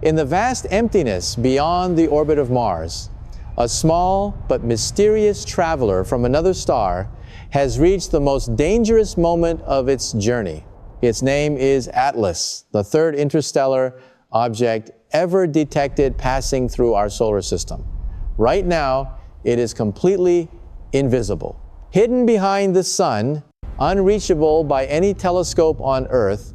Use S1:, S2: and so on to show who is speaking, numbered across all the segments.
S1: In the vast emptiness beyond the orbit of Mars, a small but mysterious traveler from another star has reached the most dangerous moment of its journey. Its name is Atlas, the third interstellar object ever detected passing through our solar system. Right now, it is completely invisible. Hidden behind the sun, unreachable by any telescope on Earth,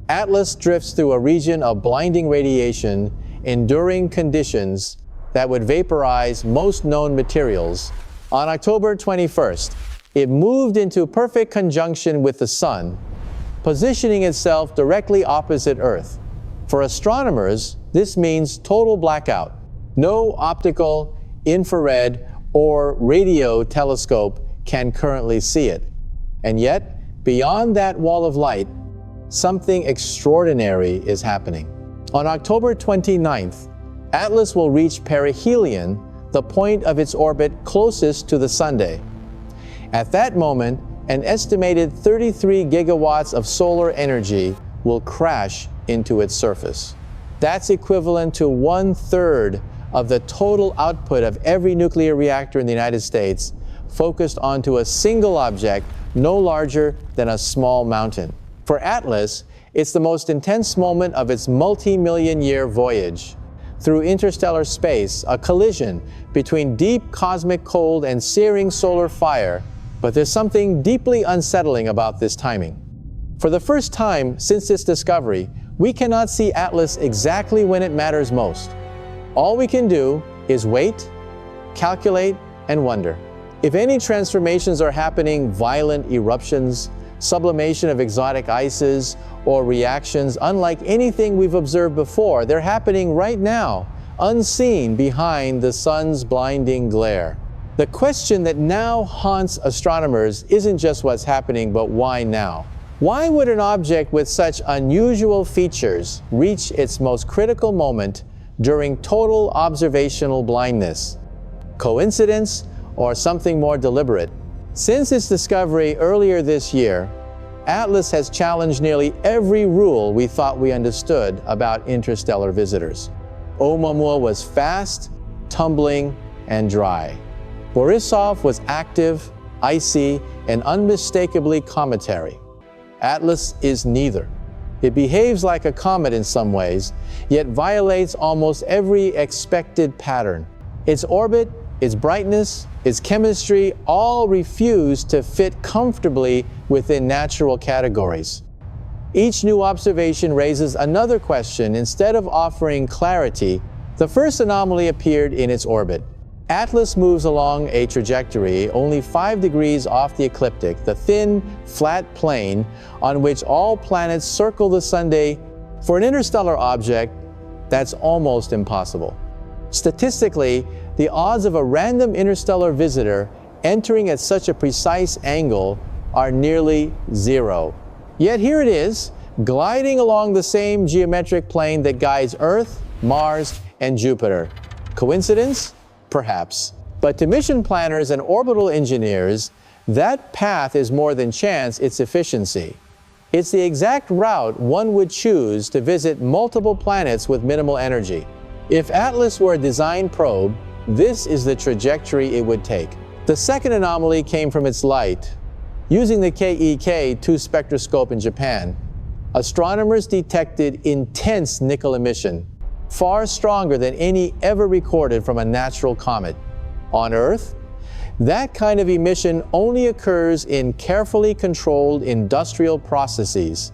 S1: Atlas drifts through a region of blinding radiation, enduring conditions that would vaporize most known materials. On October 21st, it moved into perfect conjunction with the sun, positioning itself directly opposite Earth. For astronomers, this means total blackout. No optical, infrared, or radio telescope can currently see it. And yet, beyond that wall of light, something extraordinary is happening. On October 29th, Atlas will reach perihelion, the point of its orbit closest to the Sunday. At that moment, an estimated 33 gigawatts of solar energy will crash into its surface. That's equivalent to 1/3 of the total output of every nuclear reactor in the United States, focused onto a single object no larger than a small mountain. For Atlas, it's the most intense moment of its multi-million-year voyage. Through interstellar space, a collision between deep cosmic cold and searing solar fire. But there's something deeply unsettling about this timing. For the first time since its discovery, we cannot see Atlas exactly when it matters most. All we can do is wait, calculate, and wonder. If any transformations are happening, violent eruptions, sublimation of exotic ices, or reactions unlike anything we've observed before, they're happening right now, unseen behind the sun's blinding glare. The question that now haunts astronomers isn't just what's happening, but why now? Why would an object with such unusual features reach its most critical moment during total observational blindness? Coincidence or something more deliberate? Since its discovery earlier this year, Atlas has challenged nearly every rule we thought we understood about interstellar visitors. Oumuamua was fast, tumbling, and dry. Borisov was active, icy, and unmistakably cometary. Atlas is neither. It behaves like a comet in some ways, yet violates almost every expected pattern. Its orbit, its brightness, its chemistry all refuse to fit comfortably within natural categories. Each new observation raises another question instead of offering clarity. The first anomaly appeared in its orbit. Atlas moves along a trajectory only 5 degrees off the ecliptic, the thin, flat plane on which all planets circle the Sunday. For an interstellar object, that's almost impossible. Statistically, the odds of a random interstellar visitor entering at such a precise angle are nearly zero. Yet here it is, gliding along the same geometric plane that guides Earth, Mars, and Jupiter. Coincidence? Perhaps. But to mission planners and orbital engineers, that path is more than chance, it's efficiency. It's the exact route one would choose to visit multiple planets with minimal energy. If Atlas were a design probe, this is the trajectory it would take. The second anomaly came from its light. Using the KEK-2 spectroscope in Japan, astronomers detected intense nickel emission, far stronger than any ever recorded from a natural comet. On Earth, that kind of emission only occurs in carefully controlled industrial processes,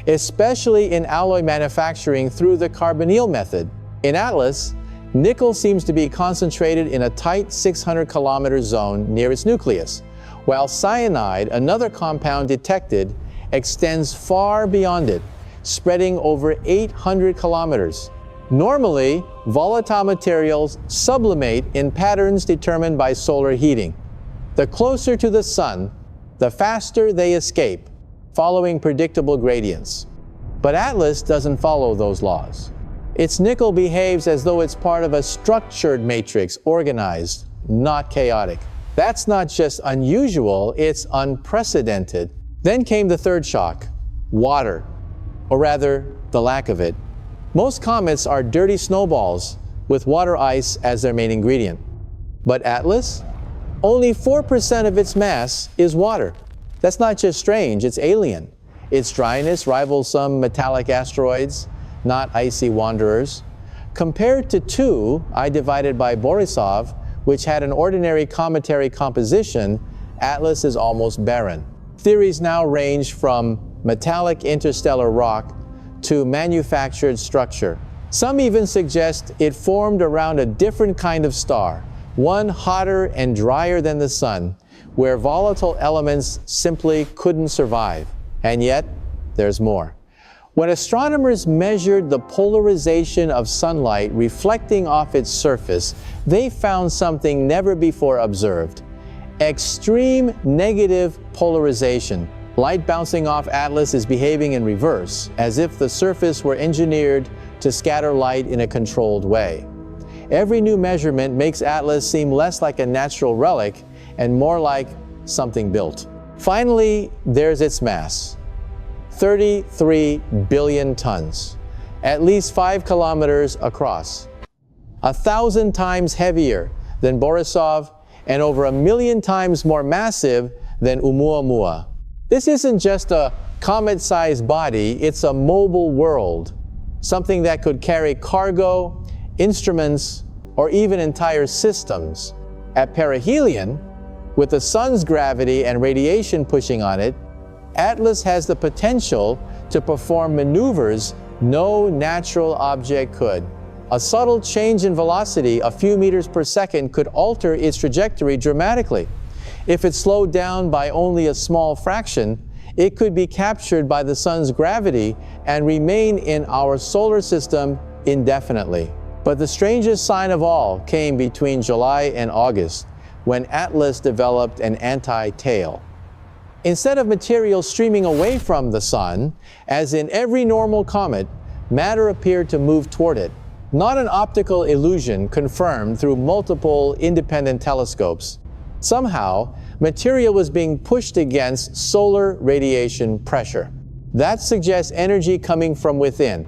S1: especially in alloy manufacturing through the carbonyl method. In Atlas, nickel seems to be concentrated in a tight 600-kilometer zone near its nucleus, while cyanide, another compound detected, extends far beyond it, spreading over 800 kilometers. Normally, volatile materials sublimate in patterns determined by solar heating. The closer to the sun, the faster they escape, following predictable gradients. But Atlas doesn't follow those laws. Its nickel behaves as though it's part of a structured matrix, organized, not chaotic. That's not just unusual, it's unprecedented. Then came the third shock, water, or rather, the lack of it. Most comets are dirty snowballs with water ice as their main ingredient. But Atlas? Only 4% of its mass is water. That's not just strange, it's alien. Its dryness rivals some metallic asteroids, not icy wanderers. Compared to 2, I divided by Borisov, which had an ordinary cometary composition, Atlas is almost barren. Theories now range from metallic interstellar rock to manufactured structure. Some even suggest it formed around a different kind of star, one hotter and drier than the Sun, where volatile elements simply couldn't survive. And yet, there's more. When astronomers measured the polarization of sunlight reflecting off its surface, they found something never before observed: extreme negative polarization. Light bouncing off Atlas is behaving in reverse, as if the surface were engineered to scatter light in a controlled way. Every new measurement makes Atlas seem less like a natural relic and more like something built. Finally, there's its mass. 33 billion tons, at least 5 kilometers across, 1,000 times heavier than Borisov and over 1 million times more massive than Oumuamua. This isn't just a comet-sized body, it's a mobile world, something that could carry cargo, instruments, or even entire systems. At perihelion, with the Sun's gravity and radiation pushing on it, Atlas has the potential to perform maneuvers no natural object could. A subtle change in velocity, a few meters per second, could alter its trajectory dramatically. If it slowed down by only a small fraction, it could be captured by the Sun's gravity and remain in our solar system indefinitely. But the strangest sign of all came between July and August, when Atlas developed an anti-tail. Instead of material streaming away from the Sun, as in every normal comet, matter appeared to move toward it. Not an optical illusion confirmed through multiple independent telescopes. Somehow, material was being pushed against solar radiation pressure. That suggests energy coming from within,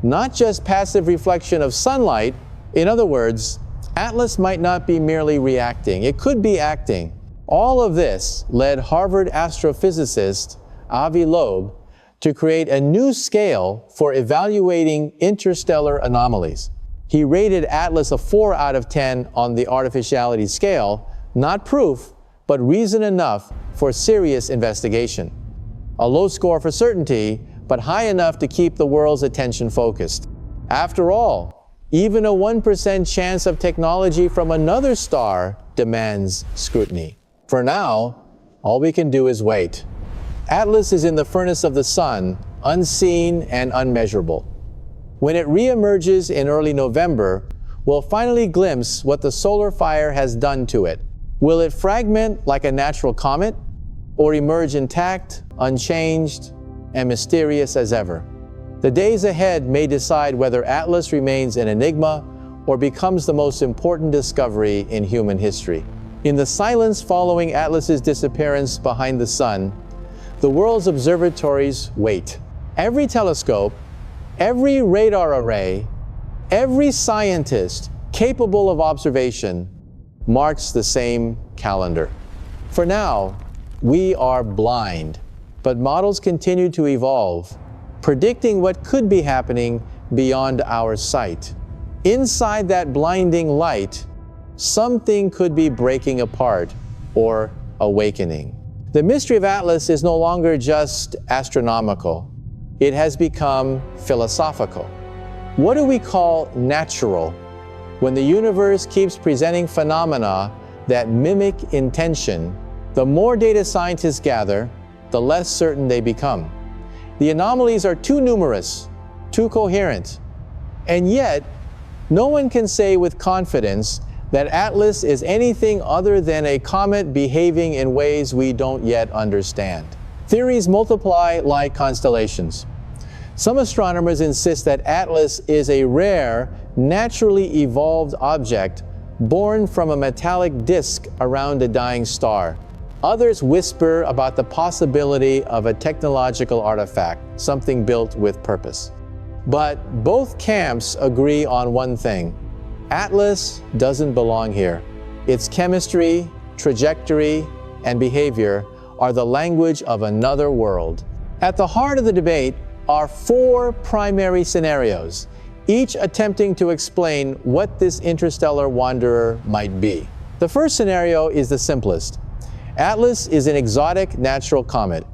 S1: not just passive reflection of sunlight. In other words, Atlas might not be merely reacting, it could be acting. All of this led Harvard astrophysicist Avi Loeb to create a new scale for evaluating interstellar anomalies. He rated Atlas a 4 out of 10 on the artificiality scale, not proof, but reason enough for serious investigation. A low score for certainty, but high enough to keep the world's attention focused. After all, even a 1% chance of technology from another star demands scrutiny. For now, all we can do is wait. Atlas is in the furnace of the Sun, unseen and unmeasurable. When it reemerges in early November, we'll finally glimpse what the solar fire has done to it. Will it fragment like a natural comet, or emerge intact, unchanged, and mysterious as ever? The days ahead may decide whether Atlas remains an enigma or becomes the most important discovery in human history. In the silence following Atlas's disappearance behind the Sun, the world's observatories wait. Every telescope, every radar array, every scientist capable of observation marks the same calendar. For now, we are blind, but models continue to evolve, predicting what could be happening beyond our sight. Inside that blinding light, something could be breaking apart or awakening. The mystery of Atlas is no longer just astronomical. It has become philosophical. What do we call natural when the universe keeps presenting phenomena that mimic intention? The more data scientists gather, the less certain they become. The anomalies are too numerous, too coherent, and yet no one can say with confidence that Atlas is anything other than a comet behaving in ways we don't yet understand. Theories multiply like constellations. Some astronomers insist that Atlas is a rare, naturally evolved object born from a metallic disk around a dying star. Others whisper about the possibility of a technological artifact, something built with purpose. But both camps agree on one thing. Atlas doesn't belong here. Its chemistry, trajectory, and behavior are the language of another world. At the heart of the debate are four primary scenarios, each attempting to explain what this interstellar wanderer might be. The first scenario is the simplest. Atlas is an exotic natural comet.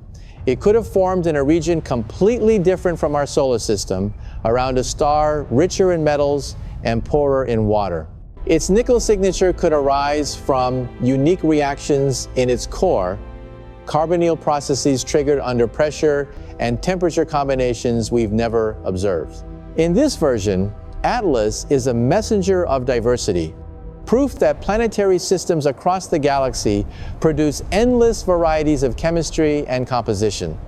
S1: It could have formed in a region completely different from our solar system, around a star richer in metals and poorer in water. Its nickel signature could arise from unique reactions in its core, carbonyl processes triggered under pressure, and temperature combinations we've never observed. In this version, Atlas is a messenger of diversity, proof that planetary systems across the galaxy produce endless varieties of chemistry and composition.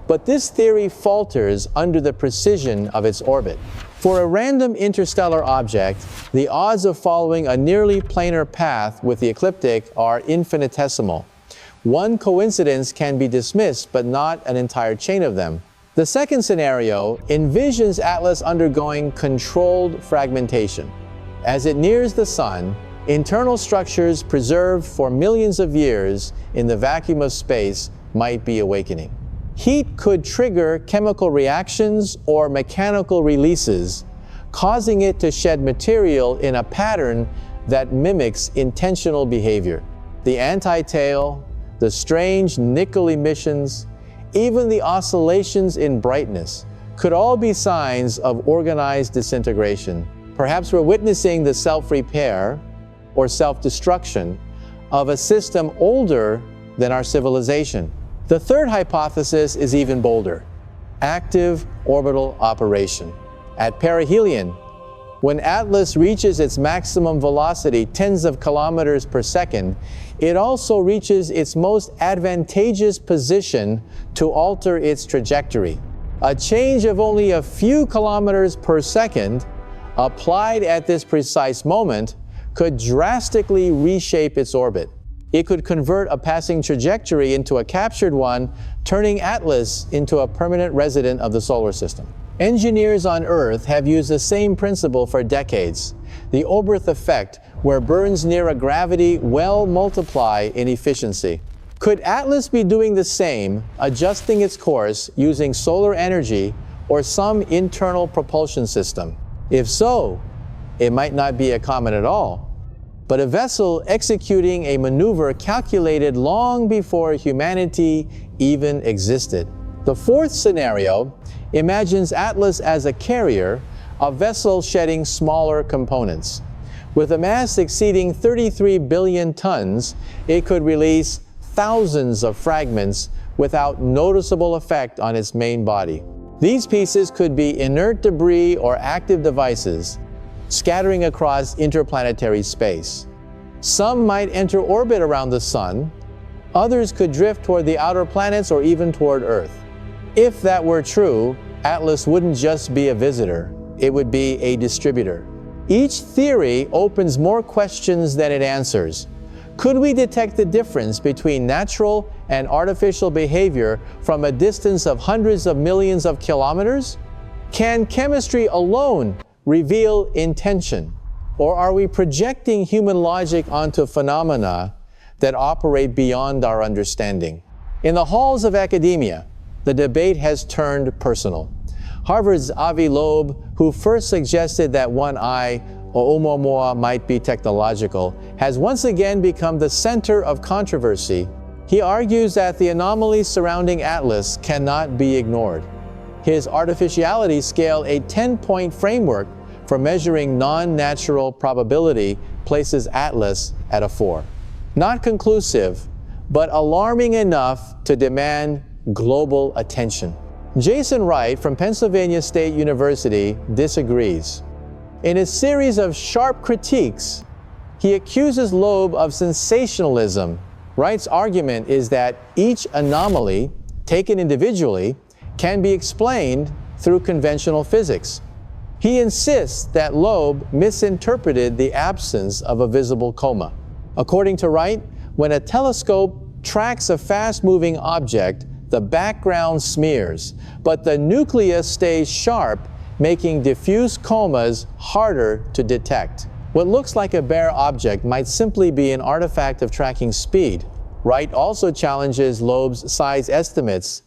S1: But this theory falters under the precision of its orbit. For a random interstellar object, the odds of following a nearly planar path with the ecliptic are infinitesimal. One coincidence can be dismissed, but not an entire chain of them. The second scenario envisions Atlas undergoing controlled fragmentation. As it nears the Sun, internal structures preserved for millions of years in the vacuum of space might be awakening. Heat could trigger chemical reactions or mechanical releases, causing it to shed material in a pattern that mimics intentional behavior. The anti-tail, the strange nickel emissions, even the oscillations in brightness could all be signs of organized disintegration. Perhaps we're witnessing the self-repair or self-destruction of a system older than our civilization. The third hypothesis is even bolder: active orbital operation. At perihelion, when Atlas reaches its maximum velocity, tens of kilometers per second, it also reaches its most advantageous position to alter its trajectory. A change of only a few kilometers per second, applied at this precise moment, could drastically reshape its orbit. It could convert a passing trajectory into a captured one, turning Atlas into a permanent resident of the solar system. Engineers on Earth have used the same principle for decades, the Oberth effect, where burns near a gravity well multiply in efficiency. Could Atlas be doing the same, adjusting its course using solar energy or some internal propulsion system? If so, it might not be a comet at all, but a vessel executing a maneuver calculated long before humanity even existed. The fourth scenario imagines Atlas as a carrier, a vessel shedding smaller components. With a mass exceeding 33 billion tons, it could release thousands of fragments without noticeable effect on its main body. These pieces could be inert debris or active devices, scattering across interplanetary space. Some might enter orbit around the Sun, others could drift toward the outer planets or even toward Earth. If that were true, Atlas wouldn't just be a visitor, it would be a distributor. Each theory opens more questions than it answers. Could we detect the difference between natural and artificial behavior from a distance of hundreds of millions of kilometers? Can chemistry alone reveal intention? Or are we projecting human logic onto phenomena that operate beyond our understanding? In the halls of academia, the debate has turned personal. Harvard's Avi Loeb, who first suggested that one eye, Oumuamua, might be technological, has once again become the center of controversy. He argues that the anomalies surrounding Atlas cannot be ignored. His artificiality scale, a 10-point framework for measuring non-natural probability, places Atlas at a 4. Not conclusive, but alarming enough to demand global attention. Jason Wright from Pennsylvania State University disagrees. In a series of sharp critiques, he accuses Loeb of sensationalism. Wright's argument is that each anomaly, taken individually, can be explained through conventional physics. He insists that Loeb misinterpreted the absence of a visible coma. According to Wright, when a telescope tracks a fast-moving object, the background smears, but the nucleus stays sharp making diffuse comas harder to detect. What looks like a bare object might simply be an artifact of tracking speed. Wright also challenges Loeb's size estimates,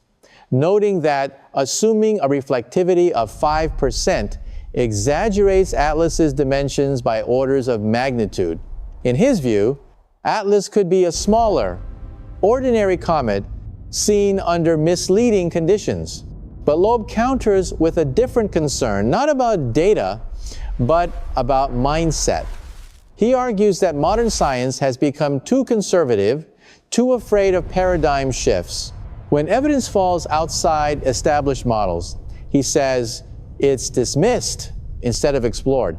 S1: noting that assuming a reflectivity of 5% exaggerates Atlas's dimensions by orders of magnitude. In his view, Atlas could be a smaller, ordinary comet seen under misleading conditions. But Loeb counters with a different concern, not about data, but about mindset. He argues that modern science has become too conservative, too afraid of paradigm shifts. When evidence falls outside established models, he says it's dismissed instead of explored.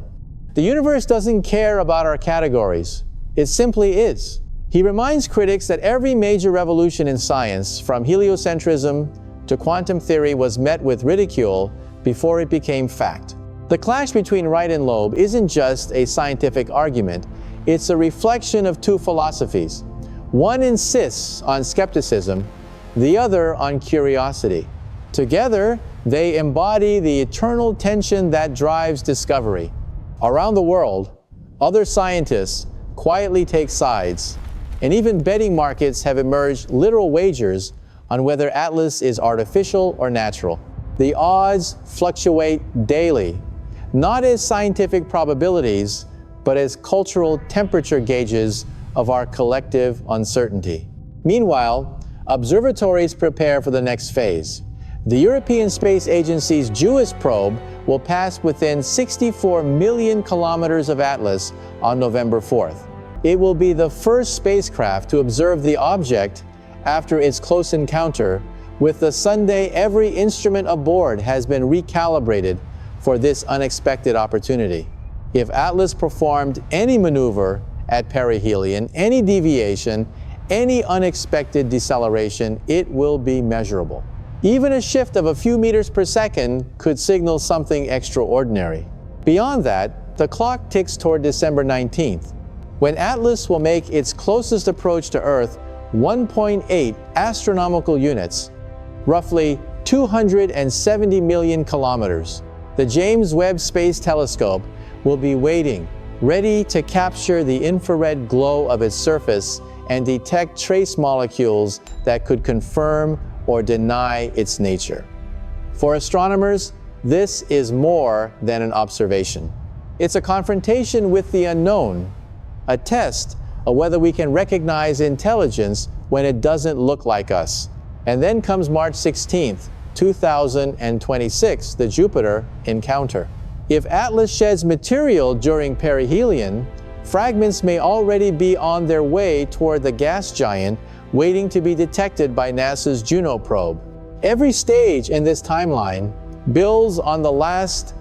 S1: The universe doesn't care about our categories. It simply is. He reminds critics that every major revolution in science, from heliocentrism to quantum theory, was met with ridicule before it became fact. The clash between Wright and Loeb isn't just a scientific argument, it's a reflection of two philosophies. One insists on skepticism, the other on curiosity. Together, they embody the eternal tension that drives discovery. Around the world, other scientists quietly take sides, and even betting markets have emerged literal wagers on whether Atlas is artificial or natural. The odds fluctuate daily, not as scientific probabilities, but as cultural temperature gauges of our collective uncertainty. Meanwhile, observatories prepare for the next phase. The European Space Agency's JUICE probe will pass within 64 million kilometers of Atlas on November 4th. It will be the first spacecraft to observe the object after its close encounter with the Sunday. Every instrument aboard has been recalibrated for this unexpected opportunity. If Atlas performed any maneuver at perihelion, any deviation, any unexpected deceleration, it will be measurable. Even a shift of a few meters per second could signal something extraordinary. Beyond that, the clock ticks toward December 19th, when Atlas will make its closest approach to Earth 1.8 astronomical units, roughly 270 million kilometers. The James Webb Space Telescope will be waiting, ready to capture the infrared glow of its surface and detect trace molecules that could confirm or deny its nature. For astronomers, this is more than an observation. It's a confrontation with the unknown, a test of whether we can recognize intelligence when it doesn't look like us. And then comes March 16th, 2026, the Jupiter encounter. If Atlas sheds material during perihelion, fragments may already be on their way toward the gas giant waiting to be detected by NASA's Juno probe. Every stage in this timeline builds on the last,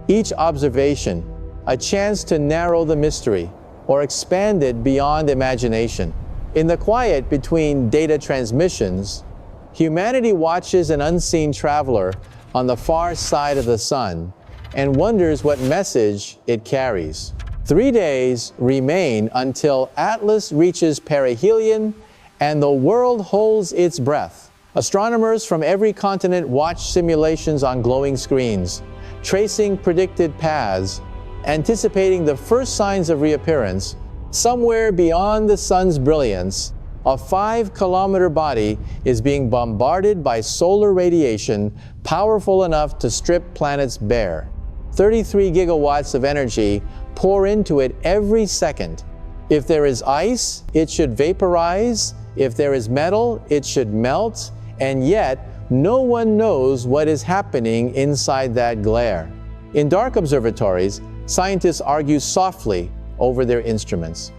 S1: each observation, a chance to narrow the mystery or expand it beyond imagination. In the quiet between data transmissions, humanity watches an unseen traveler on the far side of the sun and wonders what message it carries. 3 days remain until Atlas reaches perihelion and the world holds its breath. Astronomers from every continent watch simulations on glowing screens, tracing predicted paths, anticipating the first signs of reappearance. Somewhere beyond the sun's brilliance, a 5-kilometer body is being bombarded by solar radiation powerful enough to strip planets bare. 33 gigawatts of energy pour into it every second. If there is ice, it should vaporize. If there is metal, it should melt. And yet, no one knows what is happening inside that glare. In dark observatories, scientists argue softly over their instruments.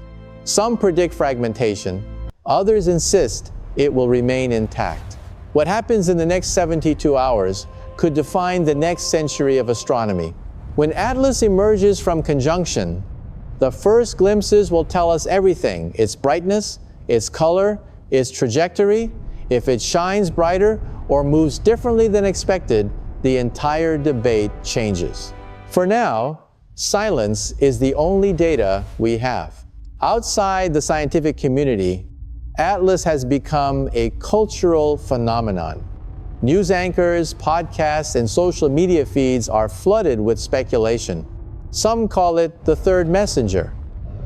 S1: Some predict fragmentation, others insist it will remain intact. What happens in the next 72 hours could define the next century of astronomy. When Atlas emerges from conjunction, the first glimpses will tell us everything: its brightness, its color, its trajectory. If it shines brighter or moves differently than expected, the entire debate changes. For now, silence is the only data we have. Outside the scientific community, Atlas has become a cultural phenomenon. News anchors, podcasts, and social media feeds are flooded with speculation. Some call it the third messenger,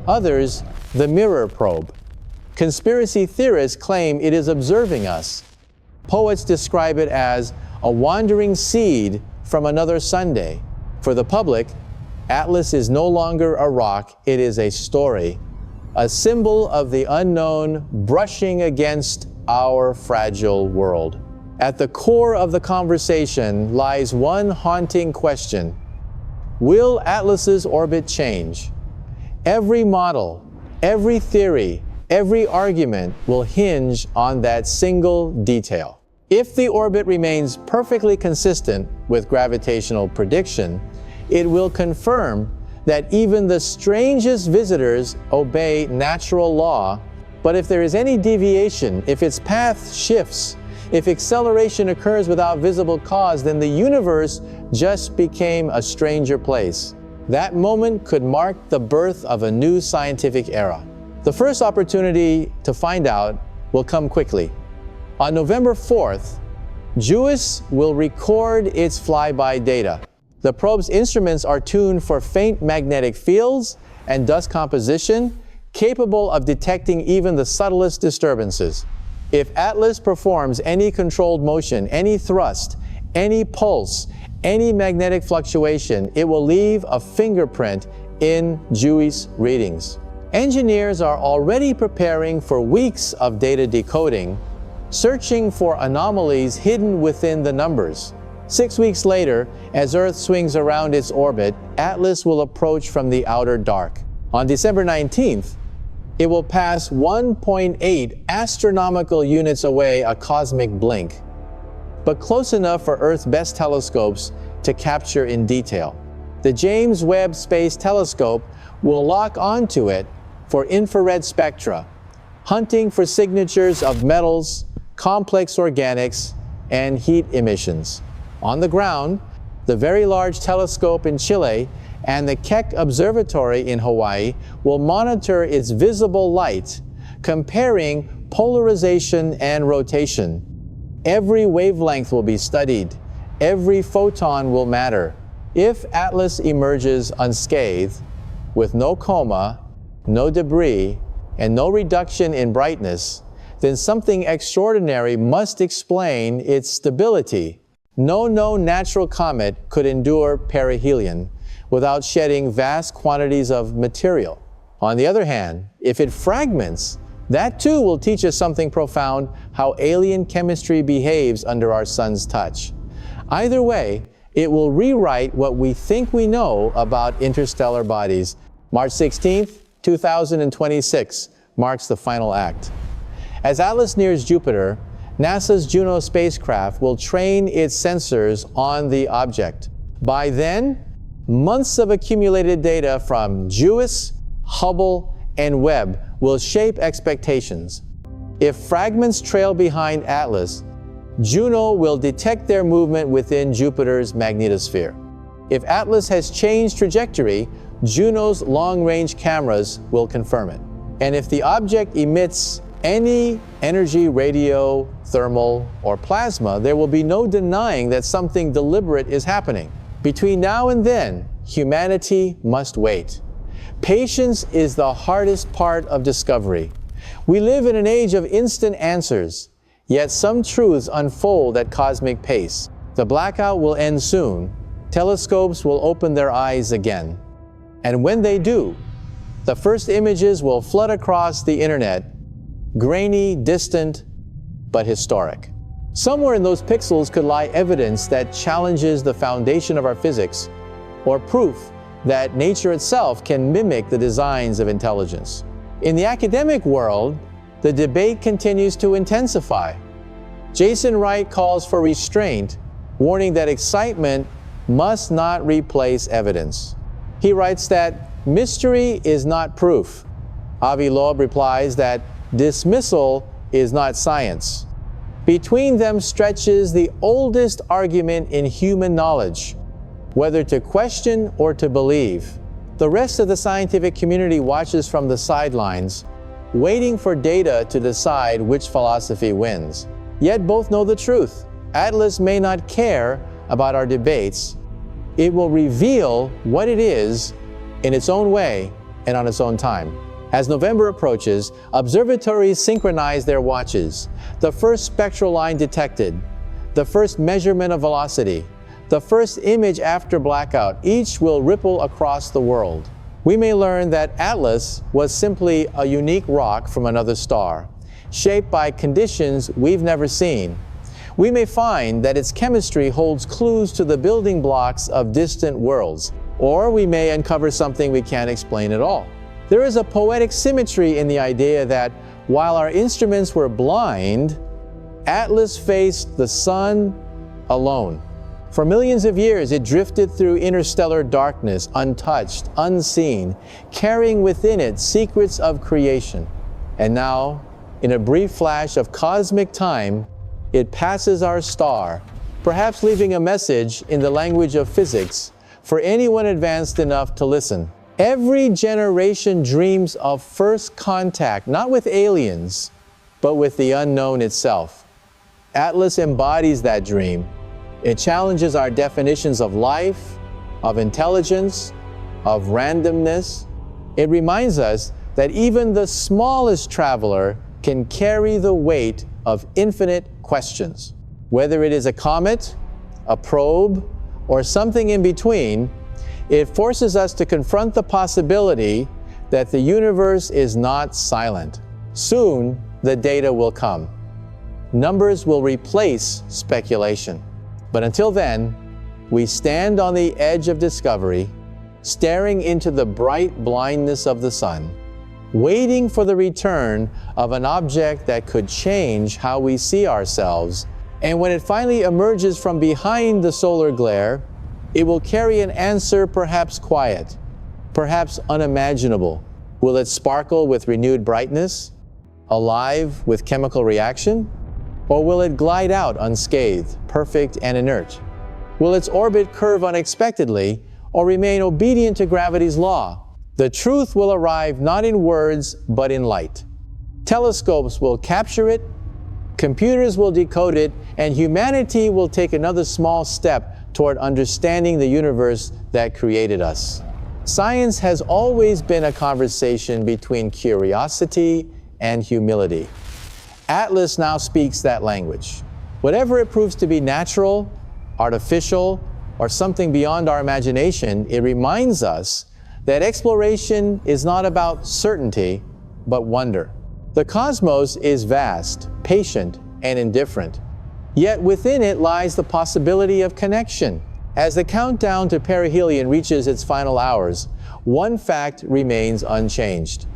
S1: others the mirror probe. Conspiracy theorists claim it is observing us. Poets describe it as a wandering seed from another Sunday. For the public, Atlas is no longer a rock, it is a story, a symbol of the unknown brushing against our fragile world. At the core of the conversation lies one haunting question: will Atlas's orbit change? Every model, every theory, every argument will hinge on that single detail. If the orbit remains perfectly consistent with gravitational prediction, it will confirm that even the strangest visitors obey natural law. But if there is any deviation, if its path shifts, if acceleration occurs without visible cause, then the universe just became a stranger place. That moment could mark the birth of a new scientific era. The first opportunity to find out will come quickly. On November 4th, JUICE will record its flyby data. The probe's instruments are tuned for faint magnetic fields and dust composition, capable of detecting even the subtlest disturbances. If Atlas performs any controlled motion, any thrust, any pulse, any magnetic fluctuation, it will leave a fingerprint in JUICE readings. Engineers are already preparing for weeks of data decoding, searching for anomalies hidden within the numbers. 6 weeks later, as Earth swings around its orbit, Atlas will approach from the outer dark. On December 19th, it will pass 1.8 astronomical units away, a cosmic blink, but close enough for Earth's best telescopes to capture in detail. The James Webb Space Telescope will lock onto it for infrared spectra, hunting for signatures of metals, complex organics, and heat emissions. On the ground, the Very Large Telescope in Chile and the Keck Observatory in Hawaii will monitor its visible light, comparing polarization and rotation. Every wavelength will be studied. Every photon will matter. If Atlas emerges unscathed, with no coma, no debris, and no reduction in brightness, then something extraordinary must explain its stability. No known natural comet could endure perihelion without shedding vast quantities of material. On the other hand, if it fragments, that too will teach us something profound: how alien chemistry behaves under our sun's touch. Either way, it will rewrite what we think we know about interstellar bodies. March 16th, 2026 marks the final act. As Atlas nears Jupiter, NASA's Juno spacecraft will train its sensors on the object. By then, months of accumulated data from JUICE, Hubble, and Webb will shape expectations. If fragments trail behind Atlas, Juno will detect their movement within Jupiter's magnetosphere. If Atlas has changed trajectory, Juno's long-range cameras will confirm it. And if the object emits any energy, radio, thermal, or plasma, there will be no denying that something deliberate is happening. Between now and then, humanity must wait. Patience is the hardest part of discovery. We live in an age of instant answers, yet some truths unfold at cosmic pace. The blackout will end soon. Telescopes will open their eyes again. And when they do, the first images will flood across the internet, grainy, distant, but historic. Somewhere in those pixels could lie evidence that challenges the foundation of our physics, or proof that nature itself can mimic the designs of intelligence. In the academic world, the debate continues to intensify. Jason Wright calls for restraint, warning that excitement must not replace evidence. He writes that mystery is not proof. Avi Loeb replies that dismissal is not science. Between them stretches the oldest argument in human knowledge, whether to question or to believe. The rest of the scientific community watches from the sidelines, waiting for data to decide which philosophy wins. Yet both know the truth. Atlas may not care about our debates. It will reveal what it is in its own way and on its own time. As November approaches, observatories synchronize their watches. The first spectral line detected, the first measurement of velocity, the first image after blackout, each will ripple across the world. We may learn that Atlas was simply a unique rock from another star, shaped by conditions we've never seen. We may find that its chemistry holds clues to the building blocks of distant worlds, or we may uncover something we can't explain at all. There is a poetic symmetry in the idea that while our instruments were blind, Atlas faced the sun alone. For millions of years, it drifted through interstellar darkness, untouched, unseen, carrying within it secrets of creation. And now, in a brief flash of cosmic time, it passes our star, perhaps leaving a message in the language of physics for anyone advanced enough to listen. Every generation dreams of first contact, not with aliens, but with the unknown itself. Atlas embodies that dream. It challenges our definitions of life, of intelligence, of randomness. It reminds us that even the smallest traveler can carry the weight of infinite questions. Whether it is a comet, a probe, or something in between, it forces us to confront the possibility that the universe is not silent. Soon, the data will come. Numbers will replace speculation. But until then, we stand on the edge of discovery, staring into the bright blindness of the sun, waiting for the return of an object that could change how we see ourselves. And when it finally emerges from behind the solar glare, it will carry an answer perhaps quiet, perhaps unimaginable. Will it sparkle with renewed brightness, alive with chemical reaction? Or will it glide out unscathed, perfect and inert? Will its orbit curve unexpectedly or remain obedient to gravity's law? The truth will arrive not in words, but in light. Telescopes will capture it, computers will decode it, and humanity will take another small step toward understanding the universe that created us. Science has always been a conversation between curiosity and humility. Atlas now speaks that language. Whatever it proves to be natural, artificial, or something beyond our imagination, it reminds us that exploration is not about certainty, but wonder. The cosmos is vast, patient, and indifferent. Yet within it lies the possibility of connection. As the countdown to perihelion reaches its final hours, one fact remains unchanged.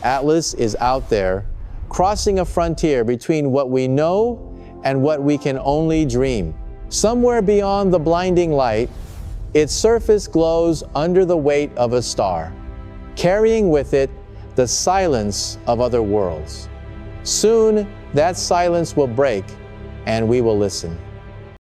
S1: Atlas is out there, crossing a frontier between what we know and what we can only dream. Somewhere beyond the blinding light, its surface glows under the weight of a star, carrying with it the silence of other worlds. Soon, that silence will break, and we will listen.